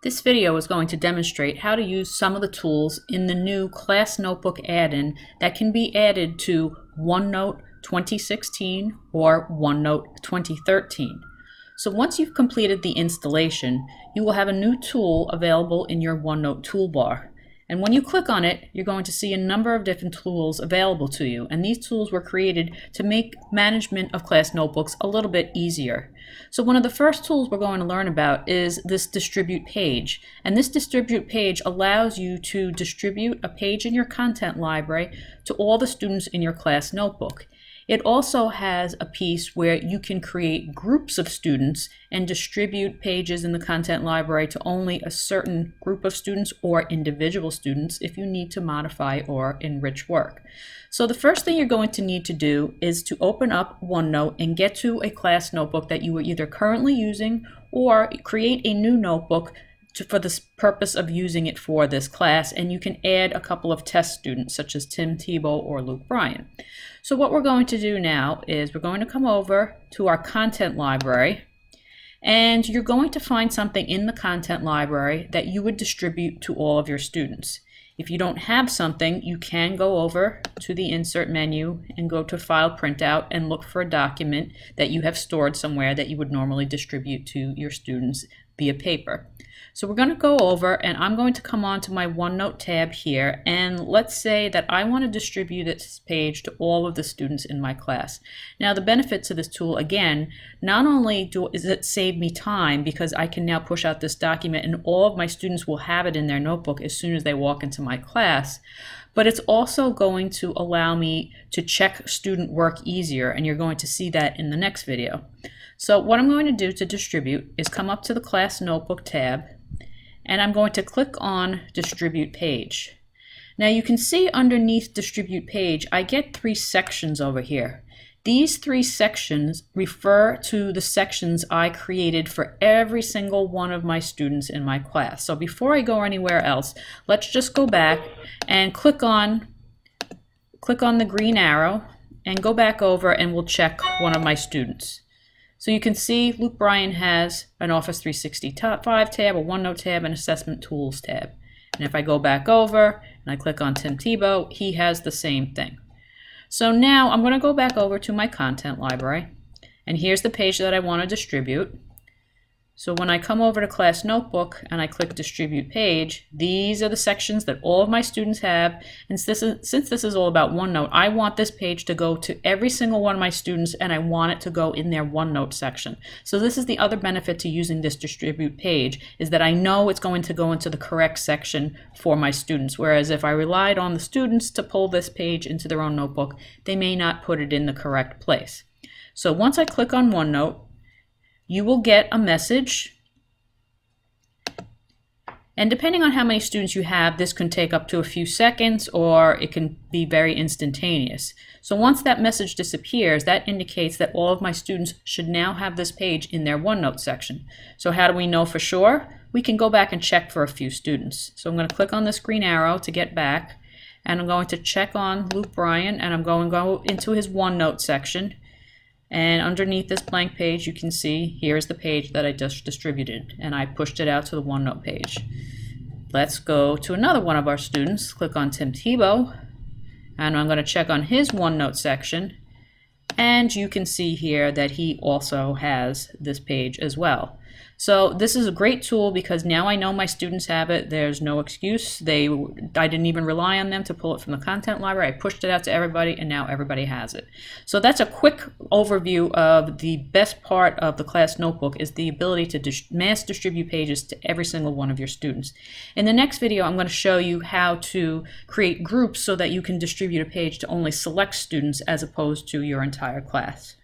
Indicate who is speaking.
Speaker 1: This video is going to demonstrate how to use some of the tools in the new Class Notebook add-in that can be added to OneNote 2016 or OneNote 2013. So once you've completed the installation, you will have a new tool available in your OneNote toolbar. And when you click on it, you're going to see a number of different tools available to you. And these tools were created to make management of class notebooks a little bit easier. So one of the first tools we're going to learn about is this distribute page. And this distribute page allows you to distribute a page in your content library to all the students in your class notebook. It also has a piece where you can create groups of students and distribute pages in the content library to only a certain group of students or individual students if you need to modify or enrich work. So the first thing you're going to need to do is to open up OneNote and get to a class notebook that you are either currently using or create a new notebook for the purpose of using it for this class, and you can add a couple of test students such as Tim Tebow or Luke Bryan. So what we're going to do now is we're going to come over to our content library, and you're going to find something in the content library that you would distribute to all of your students. If you don't have something, you can go over to the insert menu and go to File Printout and look for a document that you have stored somewhere that you would normally distribute to your students via paper. So we're going to go over, and I'm going to come on to my OneNote tab here, and let's say that I want to distribute this page to all of the students in my class. Now the benefits of this tool, again, not only does it save me time because I can now push out this document and all of my students will have it in their notebook as soon as they walk into my class, but it's also going to allow me to check student work easier, and you're going to see that in the next video. So what I'm going to do to distribute is come up to the Class Notebook tab, and I'm going to click on Distribute Page. Now you can see underneath Distribute Page, I get 3 sections over here. These 3 sections refer to the sections I created for every single one of my students in my class. So before I go anywhere else, let's just go back and click on the green arrow and go back over, and we'll check one of my students. So you can see Luke Bryan has an Office 365 tab, a OneNote tab, and Assessment Tools tab. And if I go back over and I click on Tim Tebow, he has the same thing. So now I'm going to go back over to my content library, and here's the page that I want to distribute. So when I come over to Class Notebook and I click Distribute Page, these are the sections that all of my students have. And since this is all about OneNote, I want this page to go to every single one of my students, and I want it to go in their OneNote section. So this is the other benefit to using this Distribute Page, is that I know it's going to go into the correct section for my students. Whereas if I relied on the students to pull this page into their own notebook, they may not put it in the correct place. So once I click on OneNote, you will get a message, and depending on how many students you have, this can take up to a few seconds or it can be very instantaneous. So once that message disappears, that indicates that all of my students should now have this page in their OneNote section. So how do we know for sure? We can go back and check for a few students. So I'm going to click on this green arrow to get back, and I'm going to check on Luke Bryan, and I'm going to go into his OneNote section. And underneath this blank page, you can see here's the page that I just distributed, and I pushed it out to the OneNote page. Let's go to another one of our students, click on Tim Tebow, and I'm going to check on his OneNote section, and you can see here that he also has this page as well. So this is a great tool because now I know my students have it. There's no excuse. I didn't even rely on them to pull it from the content library. I pushed it out to everybody, and now everybody has it. So that's a quick overview of the best part of the Class Notebook, is the ability to mass distribute pages to every single one of your students. In the next video, I'm going to show you how to create groups so that you can distribute a page to only select students as opposed to your entire class.